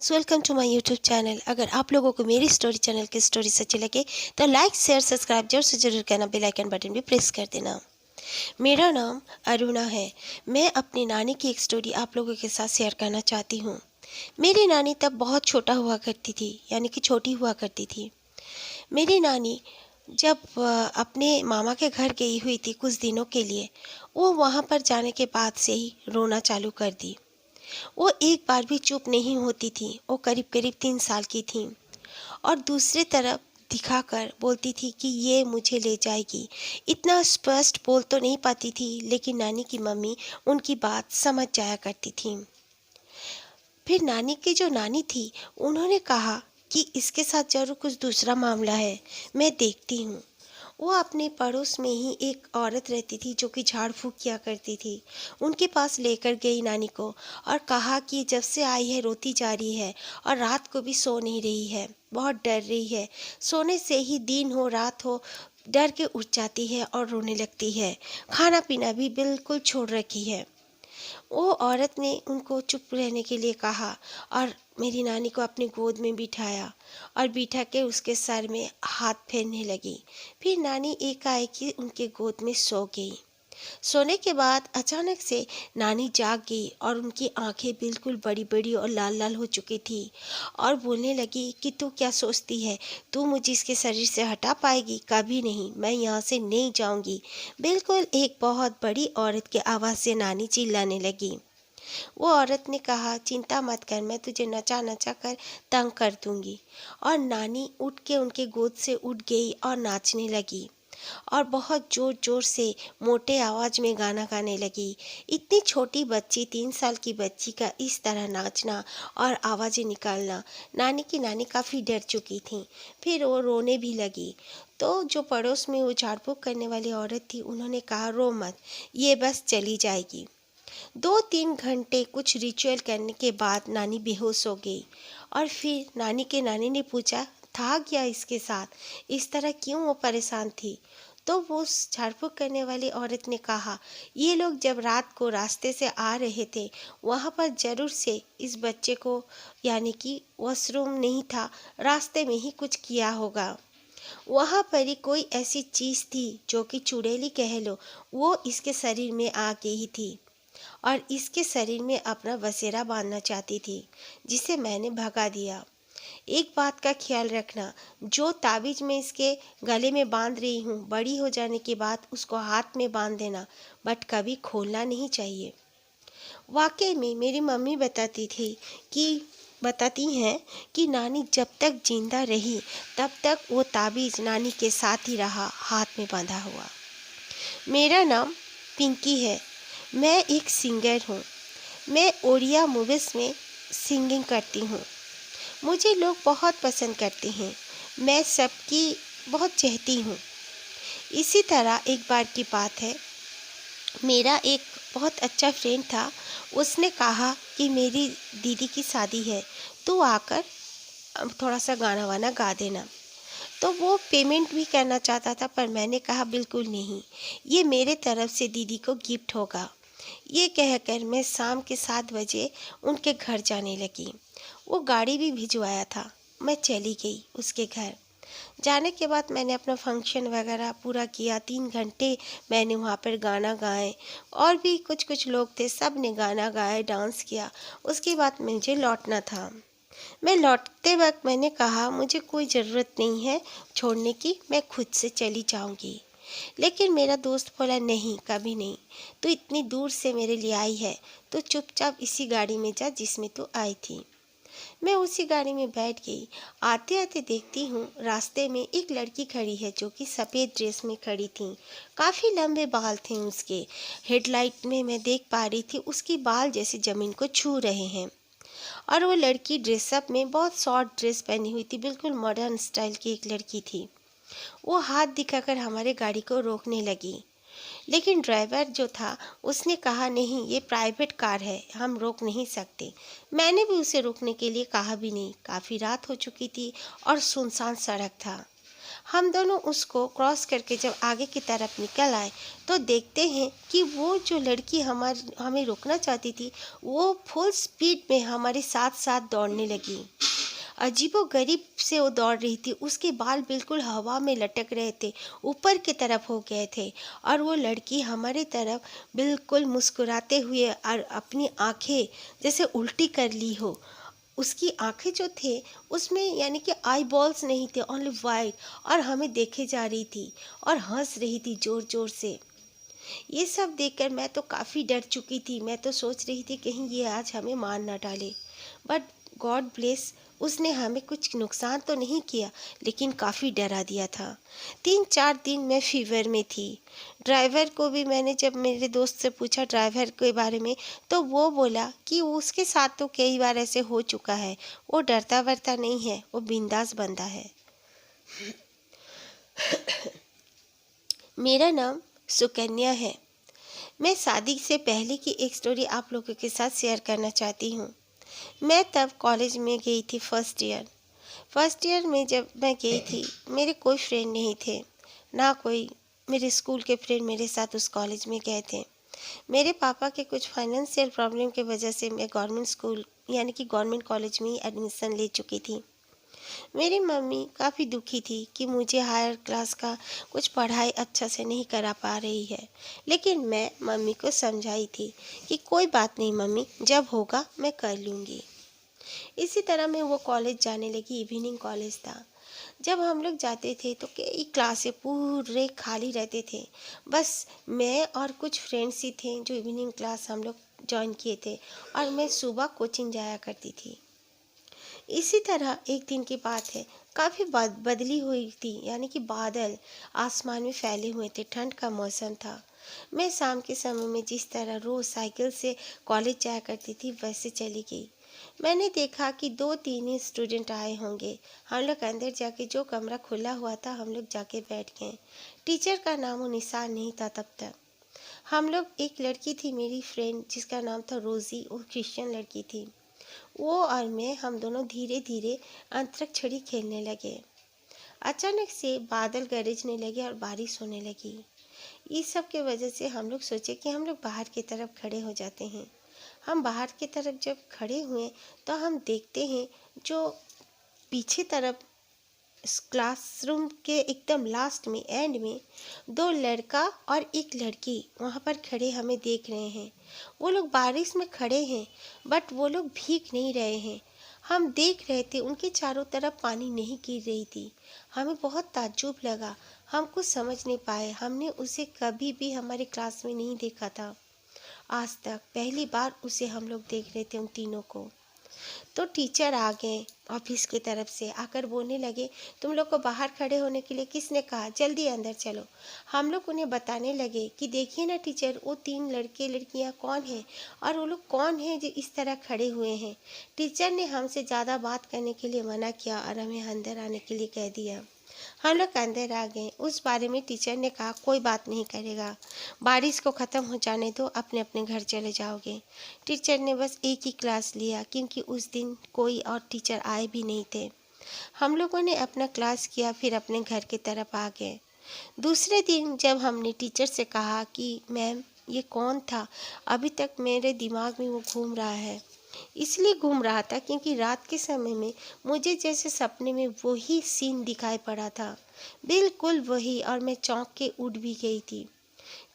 So welcome to my YouTube channel. अगर आप लोगों को मेरी स्टोरी चैनल की स्टोरीज अच्छी लगे तो लाइक शेयर सब्सक्राइब जरूर से जरूर करना, बेल आइकन बटन भी प्रेस कर देना। मेरा नाम अरुणा है। मैं अपनी नानी की एक स्टोरी आप लोगों के साथ शेयर करना चाहती हूँ। मेरी नानी तब बहुत छोटा हुआ करती थी, यानी कि छोटी हुआ करती थी। मेरी नानी जब अपने मामा के घर गई हुई थी कुछ दिनों के लिए, वो वहाँ पर जाने के बाद से ही रोना चालू कर दी। वो एक बार भी चुप नहीं होती थी। वो करीब करीब 3 साल की थी और दूसरी तरफ दिखाकर बोलती थी कि ये मुझे ले जाएगी। इतना स्पष्ट बोल तो नहीं पाती थी, लेकिन नानी की मम्मी उनकी बात समझ जाया करती थी। फिर नानी की जो नानी थी, उन्होंने कहा कि इसके साथ जरूर कुछ दूसरा मामला है, मैं देखती हूँ। वो अपने पड़ोस में ही एक औरत रहती थी जो कि झाड़ फूँक किया करती थी। उनके पास लेकर गई नानी को और कहा कि जब से आई है रोती जा रही है और रात को भी सो नहीं रही है, बहुत डर रही है। सोने से ही दिन हो रात हो डर के उठ जाती है और रोने लगती है। खाना पीना भी बिल्कुल छोड़ रखी है। वो औरत ने उनको चुप रहने के लिए कहा और मेरी नानी को अपनी गोद में बिठाया और बिठा के उसके सर में हाथ फेरने लगी। फिर नानी एकाएक उनके गोद में सो गई। सोने के बाद अचानक से नानी जाग गई और उनकी आंखें बिल्कुल बड़ी बड़ी और लाल लाल हो चुकी थी और बोलने लगी कि तू क्या सोचती है, तू मुझे इसके शरीर से हटा पाएगी? कभी नहीं, मैं यहाँ से नहीं जाऊंगी। बिल्कुल एक बहुत बड़ी औरत की आवाज़ से नानी चिल्लाने लगी। वो औरत ने कहा, चिंता मत कर, मैं तुझे नचा नचा कर तंग कर दूंगी। और नानी उठ के उनके गोद से उठ गई और नाचने लगी और बहुत जोर जोर से मोटे आवाज में गाना गाने लगी। इतनी छोटी बच्ची, 3 साल की बच्ची का इस तरह नाचना और आवाज़ें निकालना, नानी की नानी काफ़ी डर चुकी थी। फिर वो रोने भी लगी। तो जो पड़ोस में वो झाड़ फूँक करने वाली औरत थी, उन्होंने कहा, रो मत, ये बस चली जाएगी। 2-3 घंटे कुछ रिचुअल करने के बाद नानी बेहोश हो गई। और फिर नानी के नानी ने पूछा, था क्या इसके साथ, इस तरह क्यों वो परेशान थी? तो वो उस झाड़ फूँक करने वाली औरत ने कहा, ये लोग जब रात को रास्ते से आ रहे थे, वहाँ पर ज़रूर से इस बच्चे को, यानी कि वॉशरूम नहीं था, रास्ते में ही कुछ किया होगा। वहाँ पर ही कोई ऐसी चीज़ थी जो कि चुड़ैली कह लो, वो इसके शरीर में आ गई थी और इसके शरीर में अपना बसेरा बांधना चाहती थी, जिसे मैंने भगा दिया। एक बात का ख्याल रखना, जो ताबीज मैं इसके गले में बांध रही हूँ, बड़ी हो जाने के बाद उसको हाथ में बांध देना, बट कभी खोलना नहीं चाहिए। वाकई में मेरी मम्मी बताती हैं कि नानी जब तक जिंदा रही तब तक वो ताबीज नानी के साथ ही रहा, हाथ में बांधा हुआ। मेरा नाम पिंकी है। मैं एक सिंगर हूँ। मैं ओडिया मूवीज़ में सिंगिंग करती हूँ। मुझे लोग बहुत पसंद करते हैं। मैं सबकी बहुत चाहती हूँ। इसी तरह एक बार की बात है, मेरा एक बहुत अच्छा फ्रेंड था। उसने कहा कि मेरी दीदी की शादी है, तो आकर थोड़ा सा गाना वाना गा देना। तो वो पेमेंट भी करना चाहता था, पर मैंने कहा बिल्कुल नहीं, ये मेरे तरफ से दीदी को गिफ्ट होगा। ये कहकर मैं शाम के 7 बजे उनके घर जाने लगी। वो गाड़ी भी भिजवाया था। मैं चली गई उसके घर। जाने के बाद मैंने अपना फंक्शन वगैरह पूरा किया। 3 घंटे मैंने वहाँ पर गाना गाए और भी कुछ कुछ लोग थे, सब ने गाना गाया, डांस किया। उसके बाद मुझे लौटना था। मैं लौटते वक्त मैंने कहा, मुझे कोई ज़रूरत नहीं है छोड़ने की, मैं खुद से चली जाऊंगी। लेकिन मेरा दोस्त बोला, नहीं, कभी नहीं, तू इतनी दूर से मेरे लिए आई है, तो चुपचाप इसी गाड़ी में जा जिसमें तू आई थी। मैं उसी गाड़ी में बैठ गई। आते आते देखती हूँ रास्ते में एक लड़की खड़ी है जो कि सफ़ेद ड्रेस में खड़ी थी। काफ़ी लंबे बाल थे उसके। हेडलाइट में मैं देख पा रही थी उसकी बाल जैसे ज़मीन को छू रहे हैं। और वो लड़की ड्रेसअप में बहुत शॉर्ट ड्रेस पहनी हुई थी, बिल्कुल मॉडर्न स्टाइल की एक लड़की थी। वो हाथ दिखाकर हमारे गाड़ी को रोकने लगी, लेकिन ड्राइवर जो था उसने कहा, नहीं, ये प्राइवेट कार है, हम रोक नहीं सकते। मैंने भी उसे रोकने के लिए कहा भी नहीं। काफ़ी रात हो चुकी थी और सुनसान सड़क था। हम दोनों उसको क्रॉस करके जब आगे की तरफ निकल आए तो देखते हैं कि वो जो लड़की हमें रोकना चाहती थी वो फुल स्पीड में हमारे साथ साथ दौड़ने लगी। अजीबोगरीब से वो दौड़ रही थी, उसके बाल बिल्कुल हवा में लटक रहे थे, ऊपर की तरफ हो गए थे और वो लड़की हमारी तरफ बिल्कुल मुस्कुराते हुए और अपनी आंखें जैसे उल्टी कर ली हो। उसकी आंखें जो थे उसमें यानी कि आई बॉल्स नहीं थे, ओनली वाइट, और हमें देखे जा रही थी और हंस रही थी ज़ोर ज़ोर से। ये सब देखकर मैं तो काफ़ी डर चुकी थी। मैं तो सोच रही थी कहीं ये आज हमें मार ना डाले, बट गॉड ब्लेस, उसने हमें कुछ नुकसान तो नहीं किया लेकिन काफ़ी डरा दिया था। 3-4 दिन मैं फीवर में थी। ड्राइवर को भी मैंने जब मेरे दोस्त से पूछा ड्राइवर के बारे में तो वो बोला कि उसके साथ तो कई बार ऐसे हो चुका है, वो डरता वरता नहीं है, वो बिंदास बंदा है। मेरा नाम सुकन्या है। मैं शादी से पहले की एक स्टोरी आप लोगों के साथ शेयर करना चाहती हूँ। मैं तब कॉलेज में गई थी फर्स्ट ईयर में जब मैं गई थी मेरे कोई फ्रेंड नहीं थे, ना कोई मेरे स्कूल के फ्रेंड मेरे साथ उस कॉलेज में गए थे। मेरे पापा के कुछ फाइनेंशियल प्रॉब्लम की वजह से मैं गवर्नमेंट स्कूल यानी कि गवर्नमेंट कॉलेज में ही एडमिशन ले चुकी थी। मेरी मम्मी काफ़ी दुखी थी कि मुझे हायर क्लास का कुछ पढ़ाई अच्छा से नहीं करा पा रही है, लेकिन मैं मम्मी को समझाई थी कि कोई बात नहीं मम्मी, जब होगा मैं कर लूँगी। इसी तरह मैं वो कॉलेज जाने लगी। इवनिंग कॉलेज था। जब हम लोग जाते थे तो कई क्लासें पूरे खाली रहते थे। बस मैं और कुछ फ्रेंड्स ही थे जो इवनिंग क्लास हम लोग ज्वाइन किए थे और मैं सुबह कोचिंग जाया करती थी। इसी तरह एक दिन की बात है, काफ़ी बदली हुई थी यानी कि बादल आसमान में फैले हुए थे, ठंड का मौसम था। मैं शाम के समय में जिस तरह रोज़ साइकिल से कॉलेज जाया करती थी वैसे चली गई। मैंने देखा कि 2-3 ही स्टूडेंट आए होंगे। हम लोग अंदर जाके जो कमरा खुला हुआ था हम लोग जाके बैठ गए। टीचर का नामो निशान नहीं था तब तक। हम लोग, एक लड़की थी मेरी फ्रेंड जिसका नाम था रोज़ी, वो क्रिश्चियन लड़की थी। वो और मैं, हम दोनों धीरे धीरे अंतरिक्षछड़ी खेलने लगे। अचानक से बादल गरजने लगे और बारिश होने लगी। इस सब के वजह से हम लोग सोचे कि हम लोग बाहर की तरफ खड़े हो जाते हैं। हम बाहर की तरफ जब खड़े हुए तो हम देखते हैं जो पीछे तरफ इस क्लासरूम के एकदम लास्ट में, एंड में, दो लड़का और एक लड़की वहाँ पर खड़े हमें देख रहे हैं। वो लोग बारिश में खड़े हैं बट वो लोग भीग नहीं रहे हैं। हम देख रहे थे उनके चारों तरफ पानी नहीं गिर रही थी। हमें बहुत ताज्जुब लगा। हम कुछ समझ नहीं पाए। हमने उसे कभी भी हमारे क्लास में नहीं देखा था। आज तक पहली बार उसे हम लोग देख रहे थे, उन तीनों को। तो टीचर आ गए ऑफिस की तरफ से, आकर बोलने लगे तुम लोग को बाहर खड़े होने के लिए किसने कहा, जल्दी अंदर चलो। हम लोग उन्हें बताने लगे कि देखिए ना टीचर, वो 3 लड़के लड़कियां कौन हैं और वो लोग कौन हैं जो इस तरह खड़े हुए हैं। टीचर ने हमसे ज़्यादा बात करने के लिए मना किया और हमें अंदर आने के लिए कह दिया। हम लोग अंदर आ गए। उस बारे में टीचर ने कहा कोई बात नहीं करेगा, बारिश को ख़त्म हो जाने दो, अपने अपने घर चले जाओगे। टीचर ने बस एक ही क्लास लिया क्योंकि उस दिन कोई और टीचर आए भी नहीं थे। हम लोगों ने अपना क्लास किया, फिर अपने घर की तरफ आ गए। दूसरे दिन जब हमने टीचर से कहा कि मैम ये कौन था, अभी तक मेरे दिमाग में वो घूम रहा है। इसलिए घूम रहा था क्योंकि रात के समय में मुझे जैसे सपने में वही सीन दिखाई पड़ा था, बिल्कुल वही, और मैं चौंक के उठ भी गई थी।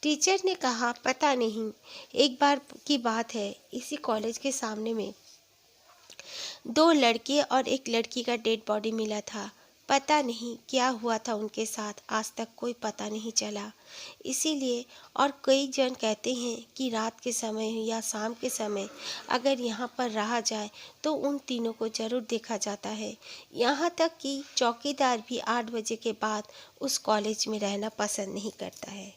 टीचर ने कहा पता नहीं, एक बार की बात है, इसी कॉलेज के सामने में 2 लड़के और एक लड़की का डेड बॉडी मिला था। पता नहीं क्या हुआ था उनके साथ, आज तक कोई पता नहीं चला। इसीलिए, और कई जन कहते हैं कि रात के समय या शाम के समय अगर यहाँ पर रहा जाए तो उन तीनों को ज़रूर देखा जाता है। यहाँ तक कि चौकीदार भी 8 बजे के बाद उस कॉलेज में रहना पसंद नहीं करता है।